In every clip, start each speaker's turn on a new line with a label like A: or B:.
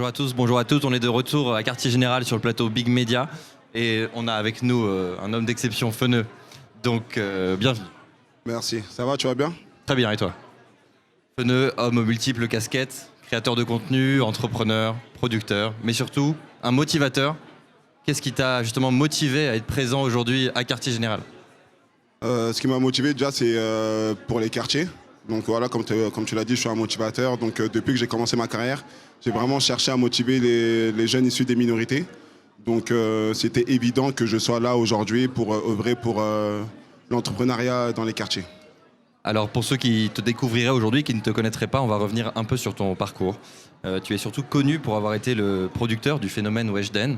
A: Bonjour à tous, bonjour à toutes. On est de retour à Quartier Général sur le plateau Big Media et on a avec nous un homme d'exception, Feneu. Donc, bienvenue.
B: Merci. Ça va, tu vas bien?
A: Très bien, et toi? Feneu, homme aux multiples casquettes, créateur de contenu, entrepreneur, producteur, mais surtout un motivateur. Qu'est-ce qui t'a justement motivé à être présent aujourd'hui à Quartier Général?
B: Ce qui m'a motivé déjà, c'est pour les quartiers. Donc voilà, comme tu l'as dit, je suis un motivateur. Donc depuis que j'ai commencé ma carrière, j'ai vraiment cherché à motiver les jeunes issus des minorités. Donc c'était évident que je sois là aujourd'hui pour œuvrer pour l'entrepreneuriat dans les quartiers.
A: Alors pour ceux qui te découvriraient aujourd'hui, qui ne te connaîtraient pas, on va revenir un peu sur ton parcours. Tu es surtout connu pour avoir été le producteur du phénomène Weshden.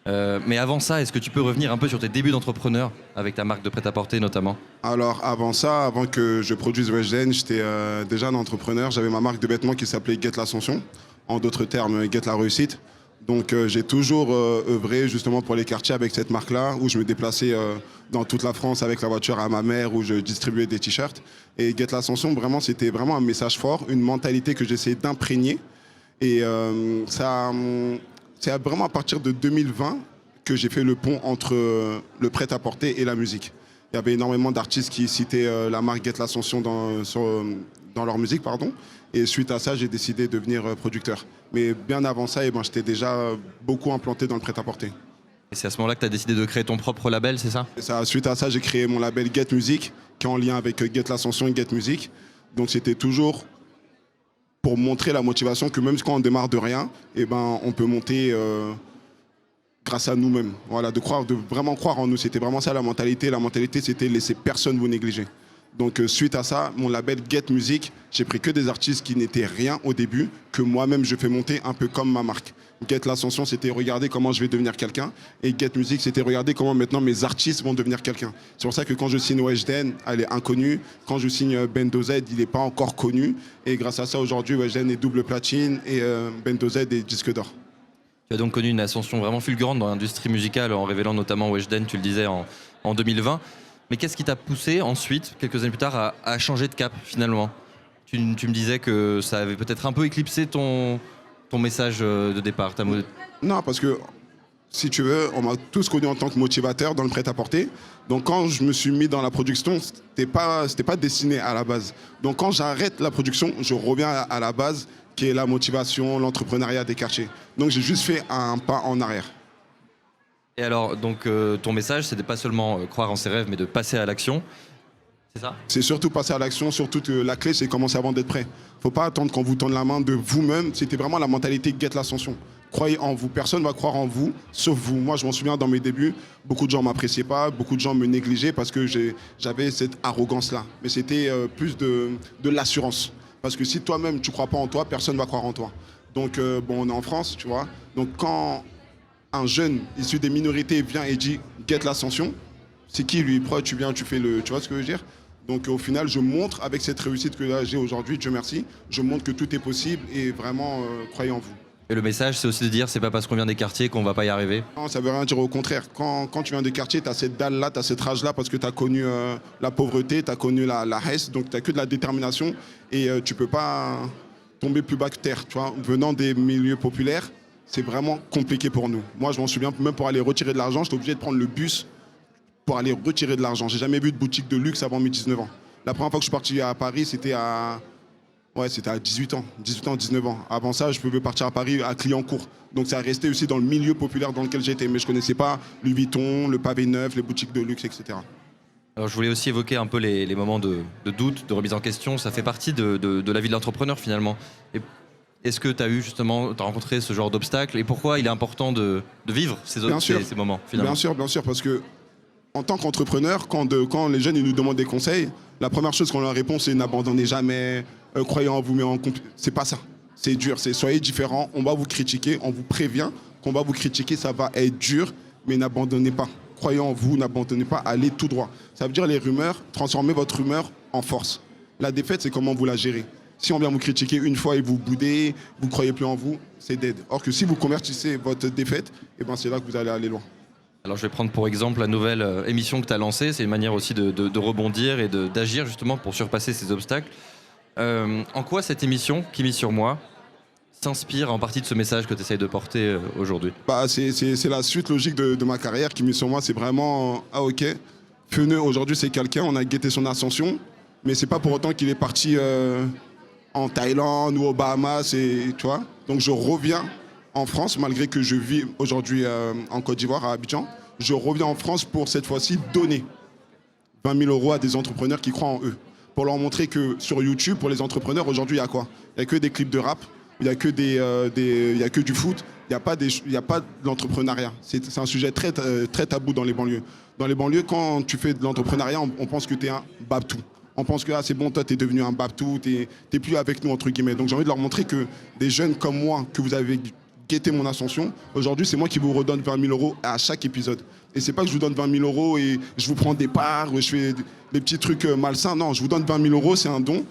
A: Mais avant ça, est-ce que tu peux revenir un peu sur tes débuts d'entrepreneur avec ta marque de prêt-à-porter notamment?
B: Alors avant ça, avant que je produise Weshden, j'étais déjà un entrepreneur. J'avais ma marque de vêtements qui s'appelait Get l'Ascension, en d'autres termes Get la Réussite. Donc j'ai toujours œuvré justement pour les quartiers avec cette marque-là, où je me déplaçais dans toute la France avec la voiture à ma mère, où je distribuais des t-shirts. Et Get l'Ascension, vraiment, c'était vraiment un message fort, une mentalité que j'essayais d'imprégner. Et c'est vraiment à partir de 2020 que j'ai fait le pont entre le prêt-à-porter et la musique. Il y avait énormément d'artistes qui citaient la marque Get l'Ascension dans leur musique, pardon. Et suite à ça, j'ai décidé de devenir producteur. Mais bien avant ça, j'étais déjà beaucoup implanté dans le prêt-à-porter.
A: Et c'est à ce moment-là que tu as décidé de créer ton propre label, c'est ça?
B: Et ça, suite à ça, j'ai créé mon label Get Music, qui est en lien avec Get l'Ascension et Get Music. Donc c'était toujours pour montrer la motivation que même quand on démarre de rien, on peut monter grâce à nous-mêmes. Voilà, de vraiment croire en nous. C'était vraiment ça la mentalité. La mentalité, c'était laisser personne vous négliger. Donc suite à ça, mon label Get Music, j'ai pris que des artistes qui n'étaient rien au début, que moi-même je fais monter un peu comme ma marque. Get l'Ascension, c'était regarder comment je vais devenir quelqu'un. Et Get Music, c'était regarder comment maintenant mes artistes vont devenir quelqu'un. C'est pour ça que quand je signe Weshden, elle est inconnue. Quand je signe Bendo Z, il n'est pas encore connu. Et grâce à ça, aujourd'hui, Weshden est double platine et Bendo Z est disque d'or.
A: Tu as donc connu une ascension vraiment fulgurante dans l'industrie musicale en révélant notamment Weshden, tu le disais, en 2020. Mais qu'est-ce qui t'a poussé ensuite, quelques années plus tard, à changer de cap finalement? Tu me disais que ça avait peut-être un peu éclipsé ton message de départ.
B: Non, parce que si tu veux, on m'a tous connu en tant que motivateur dans le prêt-à-porter. Donc quand je me suis mis dans la production, c'était pas destiné à la base. Donc quand j'arrête la production, je reviens à la base, qui est la motivation, l'entrepreneuriat des quartiers. Donc j'ai juste fait un pas en arrière.
A: Et alors, donc, ton message, c'était pas seulement croire en ses rêves, mais de passer à l'action. C'est ça?
B: C'est surtout passer à l'action, surtout que la clé, c'est commencer avant d'être prêt. Faut pas attendre qu'on vous tende la main de vous-même. C'était vraiment la mentalité Get l'Ascension. Croyez en vous. Personne ne va croire en vous, sauf vous. Moi, je m'en souviens dans mes débuts, beaucoup de gens ne m'appréciaient pas, beaucoup de gens me négligeaient parce que j'avais cette arrogance-là. Mais c'était plus de l'assurance. Parce que si toi-même, tu ne crois pas en toi, personne ne va croire en toi. Donc, on est en France, tu vois. Donc, quand un jeune issu des minorités vient et dit Get l'Ascension, c'est qui lui? Pourquoi tu viens, tu vois ce que je veux dire? Donc au final, je montre avec cette réussite que j'ai aujourd'hui, Dieu merci, je montre que tout est possible et vraiment croyez en vous.
A: Et le message, c'est aussi de dire, c'est pas parce qu'on vient des quartiers qu'on va pas y arriver.
B: Non, ça veut rien dire, au contraire. Quand tu viens des quartiers, tu as cette dalle-là, tu as cette rage-là parce que tu as connu la pauvreté, tu as connu la haisse, donc tu n'as que de la détermination et tu peux pas tomber plus bas que terre. Tu vois. Venant des milieux populaires, c'est vraiment compliqué pour nous. Moi, je m'en souviens, même pour aller retirer de l'argent, j'étais obligé de prendre le bus pour aller retirer de l'argent. J'ai jamais vu de boutique de luxe avant mes 19 ans. La première fois que je suis parti à Paris, c'était à 18 ans, 19 ans. Avant ça, je pouvais partir à Paris à Clignancourt. Donc ça restait aussi dans le milieu populaire dans lequel j'étais. Mais je ne connaissais pas Louis Vuitton, le pavé neuf, les boutiques de luxe, etc.
A: Alors je voulais aussi évoquer un peu les moments de doute, de remise en question. Ça fait partie de la vie de l'entrepreneur finalement. Et est-ce que tu as rencontré ce genre d'obstacles? Et pourquoi il est important de vivre ces moments finalement?
B: Bien sûr, parce que en tant qu'entrepreneur, quand les jeunes ils nous demandent des conseils, la première chose qu'on leur répond, c'est n'abandonnez jamais, croyez en vous, mais c'est pas ça. C'est dur, c'est soyez différents, on va vous critiquer, on vous prévient qu'on va vous critiquer, ça va être dur, mais n'abandonnez pas. Croyez en vous, n'abandonnez pas, allez tout droit. Ça veut dire les rumeurs, transformez votre rumeur en force. La défaite, c'est comment vous la gérez. Si on vient vous critiquer une fois et vous boudez, vous ne croyez plus en vous, c'est dead. Or que si vous convertissez votre défaite, c'est là que vous allez aller loin.
A: Alors je vais prendre pour exemple la nouvelle émission que tu as lancée. C'est une manière aussi de rebondir et d'agir justement pour surpasser ces obstacles. En quoi cette émission, Qui mise sur moi, s'inspire en partie de ce message que tu essayes de porter aujourd'hui?
B: Bah, c'est la suite logique de ma carrière qui mise sur moi. C'est vraiment, ah ok, Feneu, aujourd'hui, c'est quelqu'un, on a guetté son ascension, mais c'est pas pour autant qu'il est parti en Thaïlande ou aux Bahamas, tu vois. Donc je reviens en France, malgré que je vis aujourd'hui en Côte d'Ivoire, à Abidjan. Je reviens en France pour cette fois-ci donner 20 000 euros à des entrepreneurs qui croient en eux. Pour leur montrer que sur YouTube, pour les entrepreneurs, aujourd'hui, il y a quoi? Il n'y a que des clips de rap, il n'y a que il y a que du foot, il n'y a pas de l'entrepreneuriat. C'est un sujet très, très tabou dans les banlieues. Dans les banlieues, quand tu fais de l'entrepreneuriat, on pense que tu es un babtou. On pense que c'est bon, toi, tu es devenu un babtou, tu n'es plus avec nous, entre guillemets. Donc j'ai envie de leur montrer que des jeunes comme moi, que vous avez guetté mon ascension, aujourd'hui, c'est moi qui vous redonne 20 000 euros à chaque épisode. Et c'est pas que je vous donne 20 000 euros et je vous prends des parts, ou je fais des petits trucs malsains. Non, je vous donne 20 000 euros, c'est un don.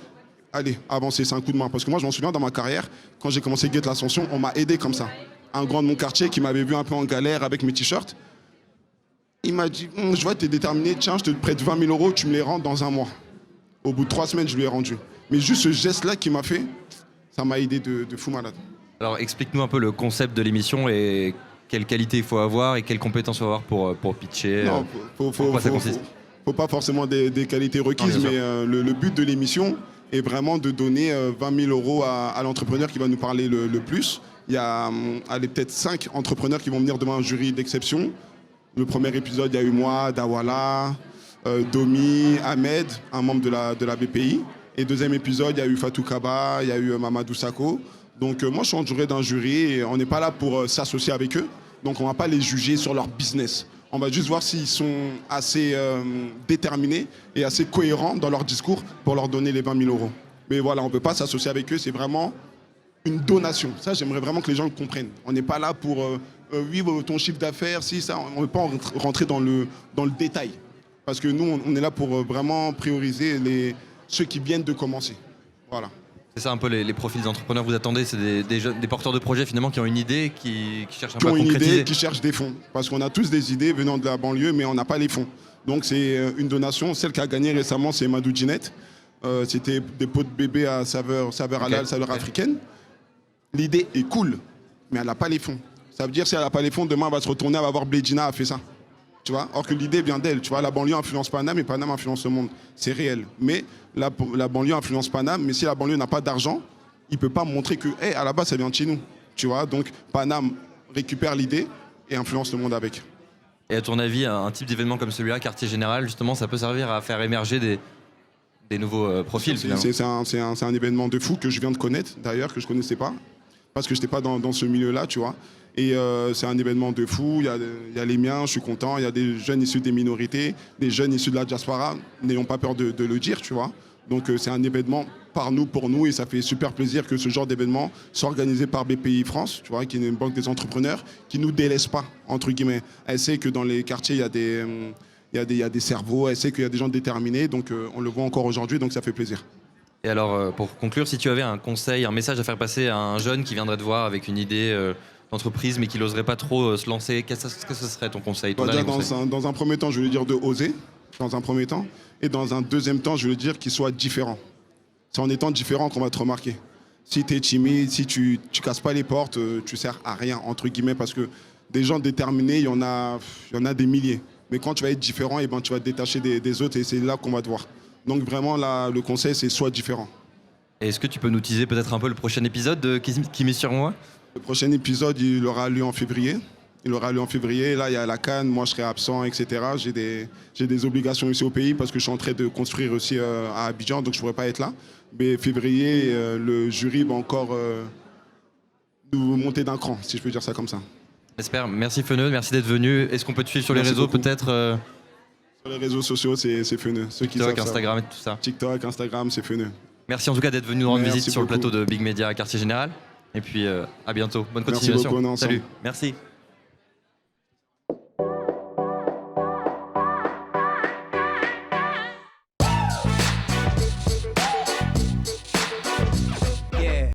B: Allez, avancez, c'est un coup de main. Parce que moi, je m'en souviens, dans ma carrière, quand j'ai commencé Guette l'Ascension, on m'a aidé comme ça. Un grand de mon quartier qui m'avait vu un peu en galère avec mes t-shirts, il m'a dit, je vois que tu es déterminé, tiens, je te prête 20 000 euros, tu me les rends dans un mois. Au bout de 3 semaines, je lui ai rendu. Mais juste ce geste-là qu'il m'a fait, ça m'a aidé de fou malade.
A: Alors explique-nous un peu le concept de l'émission et quelles qualités il faut avoir et quelles compétences il faut avoir pour pitcher.
B: Non,
A: ça consiste.
B: Faut pas forcément des qualités requises, mais le but de l'émission est vraiment de donner 20 000 euros à l'entrepreneur qui va nous parler le plus. Il y a peut-être 5 entrepreneurs qui vont venir devant un jury d'exception. Le premier épisode, il y a eu moi, Dawala, Domi, Ahmed, un membre de la BPI. Et deuxième épisode, il y a eu Fatou Kaba, il y a eu Mamadou Sakho. Donc moi, je suis entouré d'un jury et on n'est pas là pour s'associer avec eux. Donc on ne va pas les juger sur leur business. On va juste voir s'ils sont assez déterminés et assez cohérents dans leur discours pour leur donner les 20 000 euros. Mais voilà, on ne peut pas s'associer avec eux, c'est vraiment une donation. Ça, j'aimerais vraiment que les gens le comprennent. On n'est pas là pour, oui, ton chiffre d'affaires, si, ça, on ne peut pas rentrer dans le détail. Parce que nous, on est là pour vraiment prioriser ceux qui viennent de commencer. Voilà.
A: C'est ça un peu les profils des entrepreneurs que vous attendez, c'est des porteurs de projets finalement qui ont une idée, qui cherchent un peu à concrétiser.
B: Qui ont une idée, qui cherchent des fonds. Parce qu'on a tous des idées venant de la banlieue, mais on n'a pas les fonds. Donc c'est une donation. Celle qui a gagné récemment, c'est Madou Ginette. C'était des pots de bébé à saveur halal, saveur africaine. L'idée est cool, mais elle n'a pas les fonds. Ça veut dire que si elle n'a pas les fonds, demain elle va se retourner, elle va voir Bledina a fait ça. Tu vois, or que l'idée vient d'elle. Tu vois, la banlieue influence Paname et Paname influence le monde. C'est réel. Mais la banlieue influence Paname, mais si la banlieue n'a pas d'argent, il ne peut pas montrer que, à la base, ça vient de chez nous. Tu vois, donc Paname récupère l'idée et influence le monde avec.
A: Et à ton avis, un type d'événement comme celui-là, quartier général, justement, ça peut servir à faire émerger des nouveaux profils finalement.
B: C'est un événement de fou que je viens de connaître, d'ailleurs, que je ne connaissais pas. Parce que je n'étais pas dans ce milieu-là, tu vois. Et c'est un événement de fou, il y a les miens, je suis content, il y a des jeunes issus des minorités, des jeunes issus de la diaspora, n'ayons pas peur de le dire, tu vois. Donc c'est un événement par nous, pour nous, et ça fait super plaisir que ce genre d'événement soit organisé par BPI France, tu vois, qui est une banque des entrepreneurs, qui ne nous délaisse pas, entre guillemets. Elle sait que dans les quartiers, il y a des cerveaux, elle sait qu'il y a des gens déterminés, donc on le voit encore aujourd'hui, donc ça fait plaisir.
A: Et alors, pour conclure, si tu avais un conseil, un message à faire passer à un jeune qui viendrait te voir avec une idée d'entreprise, mais qui n'oserait pas trop se lancer, qu'est-ce que ce serait ton conseil,
B: dans un premier temps, je vais lui dire de oser, dans un premier temps. Et dans un deuxième temps, je vais lui dire qu'il soit différent. C'est en étant différent qu'on va te remarquer. Si tu es timide, si tu casses pas les portes, tu sers à rien, entre guillemets, parce que des gens déterminés, il y en a des milliers. Mais quand tu vas être différent, et ben, tu vas te détacher des autres et c'est là qu'on va te voir. Donc vraiment, là, le conseil, c'est sois différent.
A: Et est-ce que tu peux nous teaser peut-être un peu le prochain épisode de Qui mise sur moi ?
B: Le prochain épisode, il aura lieu en février. Là, il y a la CAN, moi je serai absent, etc. J'ai des obligations ici au pays parce que je suis en train de construire aussi à Abidjan, donc je ne pourrai pas être là. Mais février, le jury va encore nous monter d'un cran, si je peux dire ça comme ça.
A: J'espère. Merci Feneu, merci d'être venu. Est-ce qu'on peut te suivre sur les réseaux peut-être
B: Sur les réseaux sociaux, c'est Feneu.
A: TikTok, Instagram et tout ça.
B: TikTok, Instagram, c'est Feneu.
A: Merci en tout cas d'être venu nous rendre visite sur le plateau de Big Media à Quartier Général. Et puis à bientôt. Bonne continuation.
B: Merci beaucoup,
A: Salut. Merci.